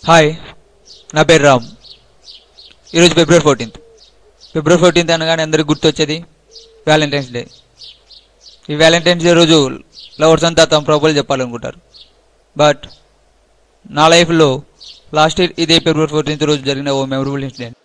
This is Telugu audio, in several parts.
హాయ్, నా పేరు రామ్. ఈరోజు ఫిబ్రవరి 14th. ఫిబ్రవరి 14th అనగానే అందరికి గుర్తొచ్చేది వ్యాలంటైన్స్ డే. ఈ వ్యాలంటైన్స్ డే రోజు లవర్స్ అంతా తమ ప్రపోజల్ చెప్పాలనుకుంటారు. బట్ నా లైఫ్లో లాస్ట్ ఇయర్ ఇదే ఫిబ్రవరి 14th రోజు జరిగిన ఓ మెమరబుల్ ఇన్సిడెంట్.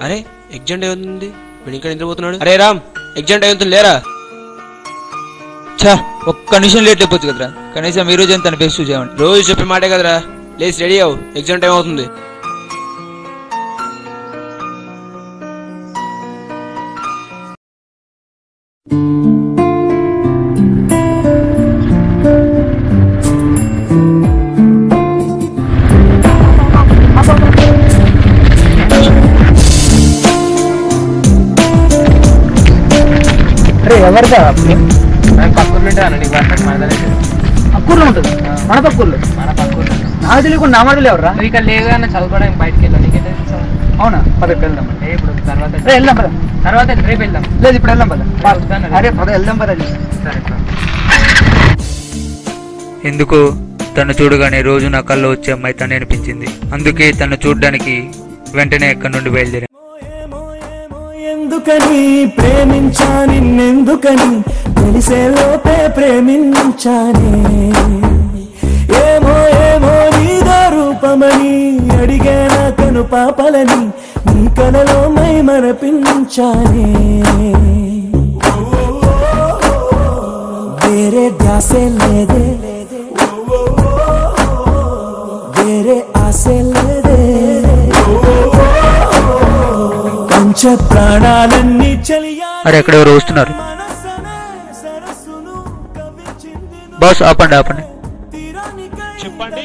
అరే ఎగ్జామ్ డే ఉంది, వీడు ఇంకా నిద్రపోతున్నాడు. అరే రామ్, ఎగ్జామ్ డే అవుతుంది లేరా? ఒక్క నిమిషం లేట్ అయిపోవచ్చు కదరా, కనీసం ఈ రోజు తన ఫేస్ చూసేవాడి. రోజు చెప్పే మాటే కదరా, లేచి రెడీ అవు, ఎగ్జామ్ టైం అవుతుంది. ఎవరిదా పక్కూర్లు ఉంటాను, నీకు వర్షం పక్కూర్లో ఉంటుంది. మన పక్కూర్లో నాకు తెలియకుండా నా మాటలు ఎవరా? నువ్వు ఇక్కడ లేదు అన్న చదువుకోవడానికి బయటకు వెళ్ళావు, నీకైతే అవునా? పదకి వెళ్దాం. ఇప్పుడు తర్వాత వెళ్దాం పద. తర్వాత రేపు వెళ్దాం. లేదు ఇప్పుడు వెళ్దాం పద. అరే పద వెళ్దాం పద. సరే ఎందుకు తను చూడగానే రోజు నా కళ్ళు వచ్చే అమ్మాయి తనే అనిపించింది. అందుకే తను చూడడానికి వెంటనే ఎక్కడి నుండి బయలుదేరా. ఎందుకని ప్రేమించా నిన్నెందుకని తెలిసే లోపే ప్రేమించానే, ఏమో ఏమో నీదో రూపమని అడిగేనా కను పాపలని నీ కలలో మై మరపించానే. వేరే ధ్యాసే లేదే, వేరే ఆశే లేదే, ప్రాణాలన్నీ చలియా. అరే ఎక్కడ ఎవరు వస్తున్నారు? బాస్ ఆపండి ఆపండి. చెప్పండి.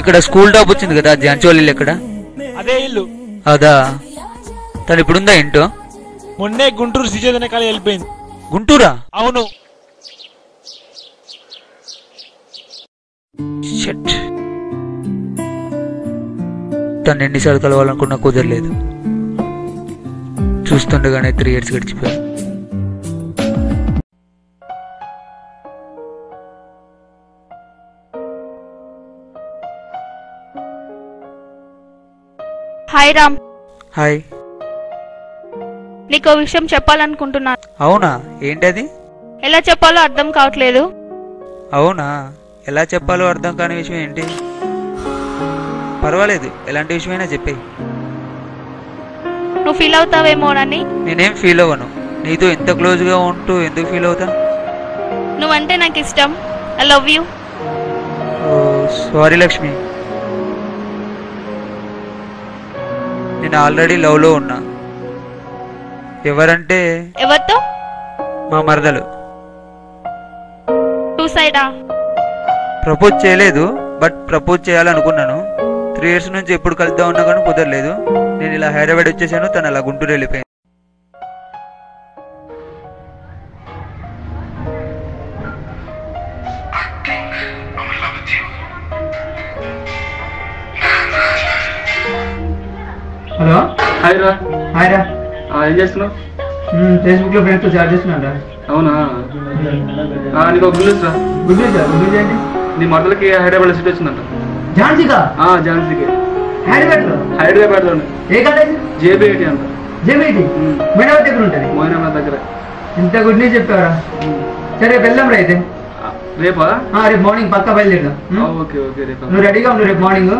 ఇక్కడ స్కూల్ టాప్ వచ్చింది కదా, జాన్చోలి ఎక్కడ? అదే ఇల్లు. అదా, తను ఇప్పుడుందా ఏంటో? మొన్నే గుంటూరు సిజేదన కాలి వెళ్ళిపోయింది. గుంటూరా? అవును. తను ఎన్నిసార్లు కలవాలనుకున్నా కుదరలేదు. చూస్తుండగానే 3 years గడిచిపోయాయి. హాయ్ రామ్. హాయ్. నీకో విషయం చెప్పాలనుకుంటున్నాను. అవునా? ఏంటది? ఎలా చెప్పాలో అర్థం కావట్లేదు. అవునా? ఎలా చెప్పాలో అర్థం కాని విషయం ఏంటి? పర్వాలేదు, ఎలాంటి విషయమైనా చెప్పేయి. నువ్వు ఫీల్ అవుతావేమోనని. నేనేం ఫీల్ అవ్వను. నీతో ఎంత క్లోజ్గా ఉంటూ ఎందుకు ఫీల్ అవుతా? నువ్వంటే నాకు ఇష్టం. I love you. Sorry Lakshmi, నేను ఆల్రెడీ లవ్లో ఉన్నా. ఎవరంటే ఎవరితో? మా మరదలు. టూ సైడా? ప్రపోజ్ చేయలేదు, బట్ ప్రపోజ్ చేయాలనుకున్నాను. 3 years నుంచి ఎప్పుడు కలుద్దాం ఉన్నా కానీ కుదరలేదు. నేను ఇలా హైదరాబాద్ వచ్చేసాను, తను అలా గుంటూరు వెళ్ళిపోయాను. హలో. హాయ్ రా. హాయ్ రా. ఏం చేస్తున్నావు? ఫేస్బుక్ లో ఫ్రెండ్స్ తో చాట్ చేస్తున్నాను రా. అవునా? నీకు ఒక గుడ్ న్యూస్ రా. Good news. గుడ్ న్యూస్ ఏంటి? నీ మరదలకి హైదరాబాద్ సీట్ వచ్చిందంట. ఝాన్సీకా? ఝాన్సీకి. హైదరాబాద్ లో ఏ కాలేజ్? జేబీఐటీ అంట. జేబీఐటీ మొయినాబాద్ దగ్గర ఉంటుంది. మొయినాబాద్ దగ్గర. ఇంత గుడ్ న్యూస్ చెప్పారా? సరే వెళ్దాం రా అయితే. రేపా? రేపు మార్నింగ్ పక్కా బయలుదేరదాం. Okay okay. రేపు నువ్వు రెడీగా ఉండు. రేపు మార్నింగ్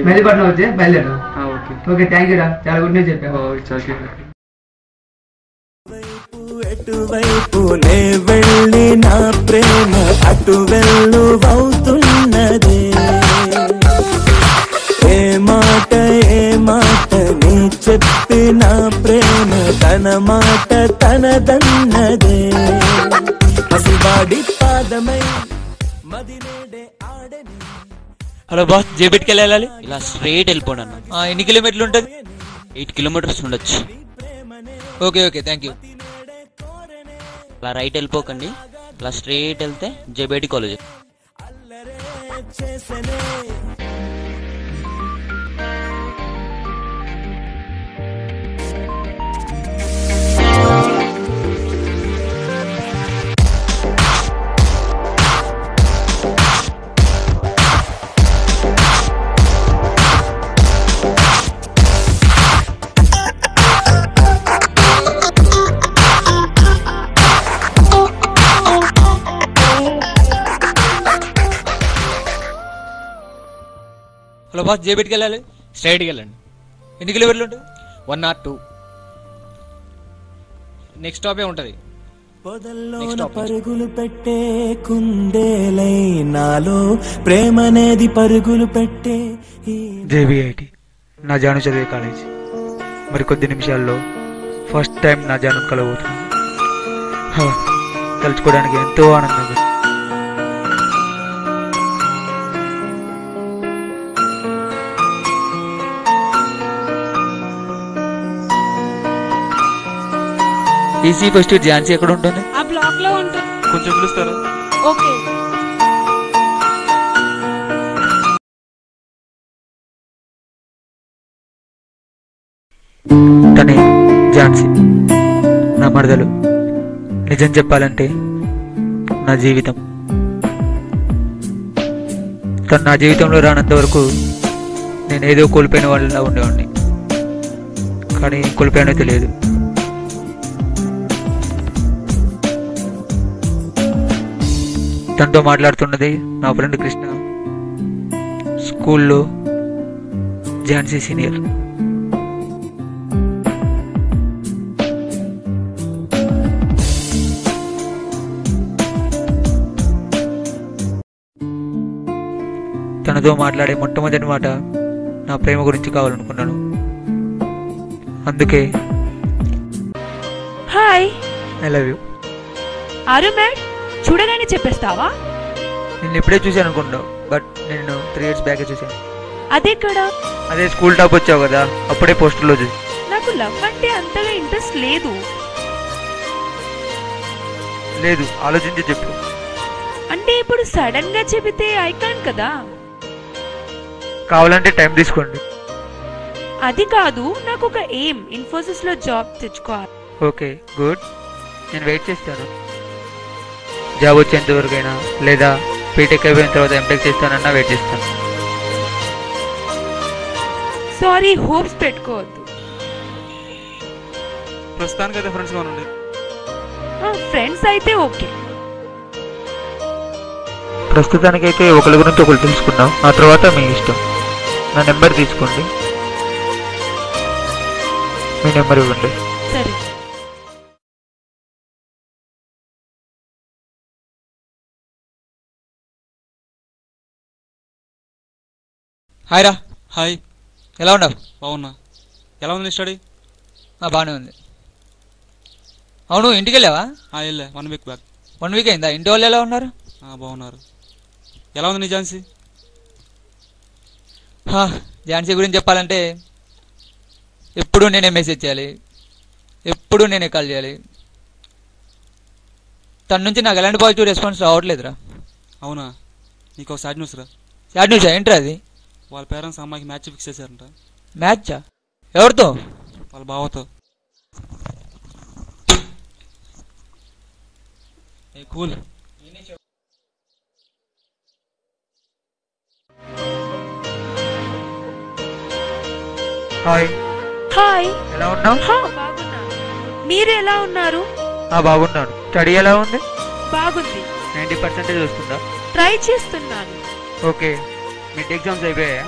మెల్లిపట్నం వచ్చి బయలుదేరదాం. ఓకే థ్యాంక్ యూ రా, చాలా గుడ్ న్యూస్ చెప్పావు. ఎటువైపునే వెళ్ళి నా ప్రేమ అటు వెళ్ళు ఏ మాట నీ చెప్పి నా ప్రేమ తన మాట తనదన్నదే. పసివాడి పాదమై మదినేడే ఆడని. హలో బాస్, జేబీటీకి వెళ్ళాలి. ఇలా స్ట్రైట్ వెళ్ళిపోండి అన్న. ఎన్ని కిలోమీటర్లు ఉంటుంది? 8 kilometers ఉండొచ్చు. Okay okay thank you. అలా రైట్ వెళ్ళిపోకండి, అలా స్ట్రేట్ వెళ్తే జేబేటి కాలేజ్. హలో బాస్, జేబీటీకి వెళ్ళాలి. స్ట్రైట్కి వెళ్ళండి. ఎన్ని కిలోమీటర్లు ఉంటుంది? 1 or 2. నెక్స్ట్ స్టాపే ఉంటుంది. పొదల్లోన పరుగులు పెట్టే కుందేలై నాలో ప్రేమనేది పరుగులు పెట్టే జేబీఐటి నా జాను చదివే కాలేజ్. మరి కొద్ది నిమిషాల్లో ఫస్ట్ టైం నా జాను కలబోతున్నాను. తలుచుకోవడానికి ఎంతో ఆనందంగా. ఈసీ ఫస్ట్ ఝాన్సీ ఎక్కడ ఉంటుంది? ఆ బ్లాక్ లో ఉంటుంది. కొంచెం పిలుస్తారా? ఓకే. తనే ఝాన్సీ, నా మరదలు. నిజం చెప్పాలంటే నా జీవితం. తను నా జీవితంలో రానంత వరకు నేను ఏదో కోల్పోయిన వాళ్ళలా ఉండేవాడిని. కానీ కోల్పోయానో తెలియదు. తనతో మాట్లాడుతున్నది నా ఫ్రెండ్ కృష్ణ, స్కూల్లో ఝాన్సీ సీనియర్. తనతో మాట్లాడే మొట్టమొదటి మాట నా ప్రేమ గురించి కావాలనుకున్నాను. అందుకే hi, I love you. Are you mad? చూడగానే చెప్పేస్తావా? నిన్ను ఎప్పుడే చూశాను అనుకుంటావు, బట్ నేను 3 years బ్యాక్ చూశాను. అదెక్కడా? అదే స్కూల్ టాప్ వచ్చావు కదా, అప్పుడే పోస్టర్లో చూసి. నాకు లవ్ అంటే అంతగా ఇంట్రెస్ట్ లేదు. లేదు, ఆలోచించి చెప్పు. అంటే ఇప్పుడు సడన్ గా చెబితే ఐకాన్ కదా. కావాలంటే టైం తీసుకోండి. అది కాదు, నాకు ఒక ఎయిమ్, ఇన్ఫోసిస్ లో జాబ్ తెచ్చుకోవాలి. Okay, good. నేను వెయిట్ చేస్తాను. జాబ్ వచ్చేంత వరకైనా, లేదా బీటెక్ అయిపోయిన తర్వాత ఎంటెక్ చేస్తానన్నా వెయిట్ చేస్తాను. సారీ, హోప్స్ పెట్టుకోవద్దు. ప్రస్తుతానికి అయితే ఫ్రెండ్స్గా ఉండండి. ఫ్రెండ్స్ అయితే ఓకే. ప్రస్తుతానికైతే ఒకరి గురించి ఒకరు తెలుసుకుందాం, ఆ తర్వాత మీ ఇష్టం. నా నెంబర్ తీసుకోండి, మీ నెంబర్ ఇవ్వండి. సరే. హాయ్ రా. హాయ్, ఎలా ఉన్నావు? బాగున్నా. ఎలా ఉంది స్టడీ? బాగానే ఉంది. అవును, ఇంటికి వెళ్ళావా? వెళ్ళా, 1 week బ్యాక్. 1 week అయిందా? ఇంటి వాళ్ళు ఎలా ఉన్నారు? బాగున్నారు. ఎలా ఉంది నీ ఝాన్సీ? ఝాన్సీ గురించి చెప్పాలంటే ఎప్పుడు నేనే మెసేజ్ చేయాలి, ఎప్పుడు నేనే కాల్ చేయాలి. తన నుంచి నాకు ఎలాంటి పాజిటివ్ రెస్పాన్స్ రావట్లేదురా. అవునా? నీకు ఒక సాడ్ న్యూస్ రా. సాడ్ న్యూస్ ఏంట్రా అది? వాళ్ళ పేరెంట్స్ అమ్మాయికి మ్యాచ్ ఫిక్స్ చేశారంట. మ్యాచా? ఎవరితో? వాళ్ళ బావతో. కూల్. హాయ్. హాయ్, ఎలా ఉన్నావు? బాగున్నాను. మీరు ఎలా ఉన్నారు? బాగున్నాను. స్టడీ ఎలా ఉంది? బాగుంది. 90% వస్తుందా? ట్రై చేస్తున్నాను. ఓకే, మిడ్ ఎగ్జామ్స్ అయిపోయాయా?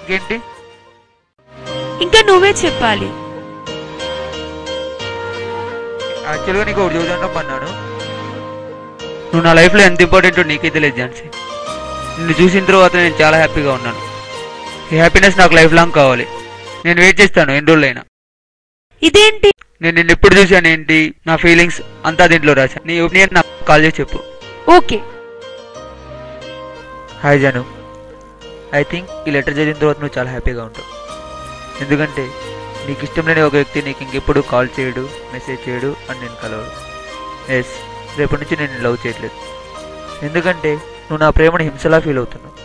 ఇంకేంటి? ఇంకా నువ్వే చెప్పాలి. యాక్చువల్గా నీకు ఒకటి చూద్దాం అన్నాను. నువ్వు నా లైఫ్లో ఎంత ఇంపార్టెంటో నీకే తెలియదు ఝాన్సీ. నిన్ను చూసిన తర్వాత నేను చాలా హ్యాపీగా ఉన్నాను. ఈ హ్యాపీనెస్ నాకు లైఫ్ లాంగ్ కావాలి. నేను వెయిట్ చేస్తాను ఎన్ని రోజులైనా. ఇదేంటి? నేను నిన్ను ఎప్పుడు చూశాను ఏంటి, నా ఫీలింగ్స్ అంతా దీంట్లో రాశా. నీ ఒపీనియన్ నాకు కాల్ చేసి చెప్పు. Okay. Hi Jaanu, I think ఈ లెటర్ చదివిన తర్వాత నువ్వు చాలా హ్యాపీగా ఉంటావు. ఎందుకంటే నీకు ఇష్టం లేని ఒక వ్యక్తి నీకు ఇంకెప్పుడు కాల్ చేయడు, మెసేజ్ చేయడు అని నేను కలవడు. ఎస్, రేపటి నుంచి నేను లవ్ చేయట్లేదు. ఎందుకంటే నువ్వు నా ప్రేమను హింసలా ఫీల్ అవుతున్నావు.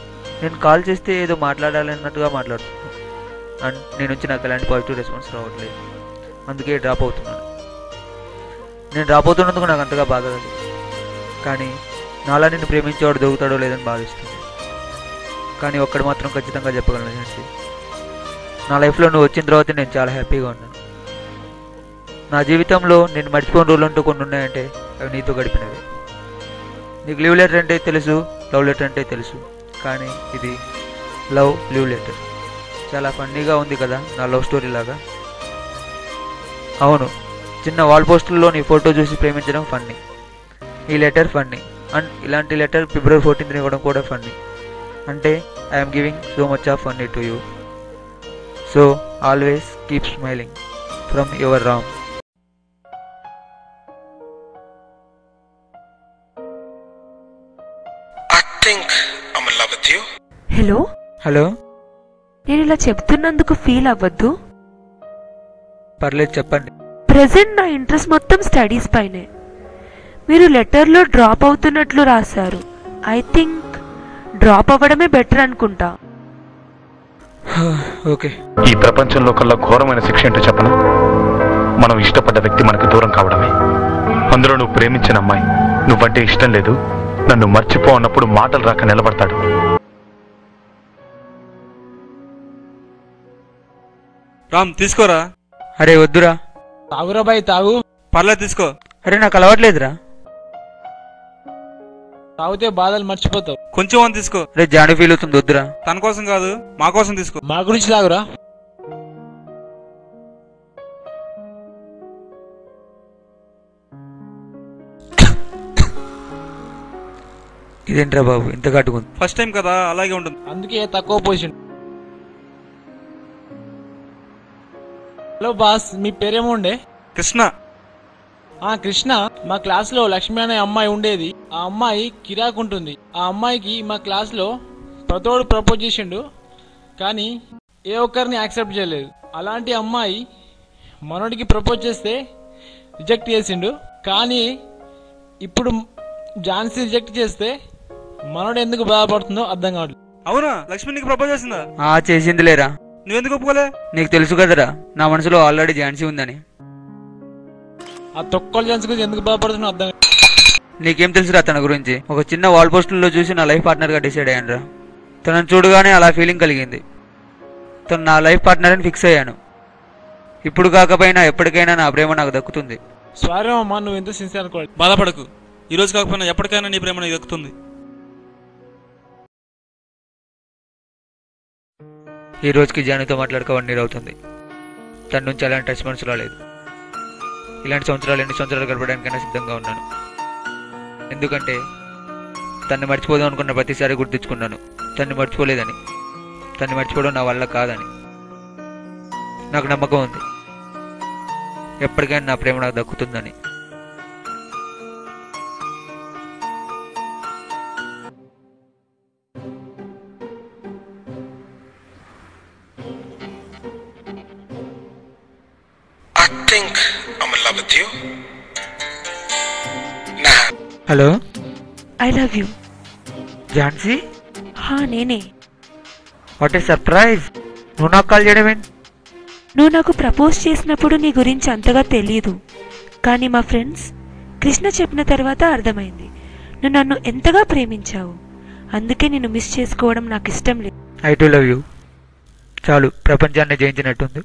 నేను కాల్ చేస్తే ఏదో మాట్లాడాలన్నట్టుగా మాట్లాడుతున్నావు అండ్ నేను నుంచి నాకు ఎలాంటి పాజిటివ్ రెస్పాన్స్ రావట్లేదు. అందుకే డ్రాప్ అవుతున్నాను. నేను డ్రాప్ అవుతున్నందుకు నాకు అంతగా బాధ కాదు, కానీ నాలా నిన్ను ప్రేమించేవాడు దొరుకుతాడో లేదని బాధిస్తుంది. కానీ ఒక్కడు మాత్రం ఖచ్చితంగా చెప్పగలను ఝాన్సీ, నా లైఫ్లో నువ్వు వచ్చిన తర్వాత నేను చాలా హ్యాపీగా ఉన్నాను. నా జీవితంలో నేను మర్చిపోయిన రోజులు అంటూ కొన్ని ఉన్నాయంటే అవి నీతో గడిపినవి. నీకు లీవ్ లెటర్ అంటే తెలుసు, లవ్ లెటర్ అంటే తెలుసు, కానీ ఇది లవ్ లీవ్ లెటర్. చాలా ఫన్నీగా ఉంది కదా నా లవ్ స్టోరీ లాగా. అవును, చిన్న వాల్ పోస్టుల్లో నీ ఫోటో చూసి ప్రేమించడం ఫన్నీ, ఈ లెటర్ ఫన్నీ, అండ్ ఇలాంటి లెటర్ February 14th ఇవ్వడం కూడా ఫన్నీ. అంటే I'm giving so much of funny to you. So always keep smiling from your Ram. Hello hello, నేను ఇలా చెప్తున్నందుకు ఫీల్ అవ్వద్దు. పర్లేదు చెప్పండి. ప్రెసెంట్ నా ఇంట్రెస్ట్ మొత్తం స్టడీస్ పైనే. మీరు లెటర్లో డ్రాప్ అవుతున్నట్లు రాశారు. ఐ థింక్ డ్రాప్ అవ్వడమే బెటర్ అనుకుంటా. ఓకే. ఈ ప్రపంచంలో కల్లా ఘోరమైన శిక్ష ఏంటో చెప్పనా? మనం ఇష్టపడ్డ వ్యక్తి మనకు దూరం కావడమే. అందులో నువ్వు ప్రేమించిన అమ్మాయి నువ్వంటే ఇష్టం లేదు, నన్ను మర్చిపో అన్నప్పుడు మాటలు రాక నిలబడతాడు. రామ్ తీసుకోరా. అరే వద్దురా. తాగురా బాయ్ తాగు. పర్లేదు తీసుకో. అరే నాకు అలవాట్లేదురా. తాగితే బాధలు మర్చిపోతావు. కొంచెం అని తీసుకో. అరే జాను ఫీల్ అవుతుంది, వద్దురా. తన కోసం కాదు, మా కోసం తీసుకో. మా గురించి తాగురా. ఇదేంట్రా బాబు ఇంత కట్టుకుంది? ఫస్ట్ టైం కదా, అలాగే ఉంటుంది. అందుకే తక్కువ పొజిషన్. హలో బాస్, మీ పేరేమో ఉండే? కృష్ణ. కృష్ణ, మా క్లాస్ లో లక్ష్మి అనే అమ్మాయి ఉండేది. ఆ అమ్మాయి కిరాక్ ఉంటుంది. ఆ అమ్మాయికి మా క్లాస్ లో ప్రతోడు ప్రపోజ్ చేసిండు, కానీ ఏ ఒక్కరిని యాక్సెప్ట్ చేయలేదు. అలాంటి అమ్మాయి మనోడికి ప్రపోజ్ చేస్తే రిజెక్ట్ చేసిండు. కానీ ఇప్పుడు ఝాన్సీ రిజెక్ట్ చేస్తే మనోడు ఎందుకు బాధపడుతుందో అర్థం కావట్లేదు. అవునా, లక్ష్మి నీకు ప్రపోజ్ చేసిందా? చేసింది లేరా. నువ్వెందుకు ఒప్పుకోలే? నీకు తెలుసు కదరా నా మనసులో ఆల్రెడీ ఝాన్సీ ఉందని. ఆ తొక్కల ఝాన్సీ గురించి ఎందుకు బాధపడుతున్నావు అర్థం. నీకేం తెలుసురా తన గురించి? ఒక చిన్న వాల్ పోస్టుల్లో చూసి నా లైఫ్ పార్ట్నర్ గా డిసైడ్ అయ్యానురా. తనను చూడగానే అలా ఫీలింగ్ కలిగింది. తను నా లైఫ్ పార్ట్నర్ అని ఫిక్స్ అయ్యాను. ఇప్పుడు కాకపోయినా ఎప్పటికైనా నా ప్రేమ నాకు దక్కుతుంది. సారీ అమ్మా, నువ్వు ఎంత సిన్సియర్ అనుకోవాలి. బాధపడకు, ఈ రోజు కాకపోయినా ఎప్పటికైనా నీ ప్రేమ నీకు దక్కుతుంది. ఈ రోజుకి జానుతో మాట్లాడక 1 year అవుతుంది. తన నుంచి అలాంటి రెస్పాన్స్ రాలేదు. ఇలాంటి సంవత్సరాలు ఎన్ని సంవత్సరాలు గడపడానికైనా సిద్ధంగా ఉన్నాను. ఎందుకంటే తన్ని మర్చిపోదాం అనుకున్న ప్రతిసారి గుర్తించుకున్నాను తన్ని మర్చిపోలేదని. తన్ని మర్చిపోవడం నా వల్ల కాదని. నాకు నమ్మకం ఉంది ఎప్పటికైనా నా ప్రేమ నాకు దక్కుతుందని. Hello, I love you. Jhansi? నేనే. What a surprise! నువ్వు నాకు కాల్ చేయడం ఏంటి? నువ్వు నాకు ప్రపోజ్ చేసినప్పుడు నీ గురించి అంతగా తెలియదు, కానీ మా ఫ్రెండ్స్ కృష్ణ చెప్పిన తర్వాత అర్థమైంది నువ్వు నన్ను ఎంతగా ప్రేమించావు. అందుకే నిన్ను మిస్ చేసుకోవడం నాకు ఇష్టం లేదు. I to love you. చాలు, ప్రపంచాన్ని జయించినట్టుంది.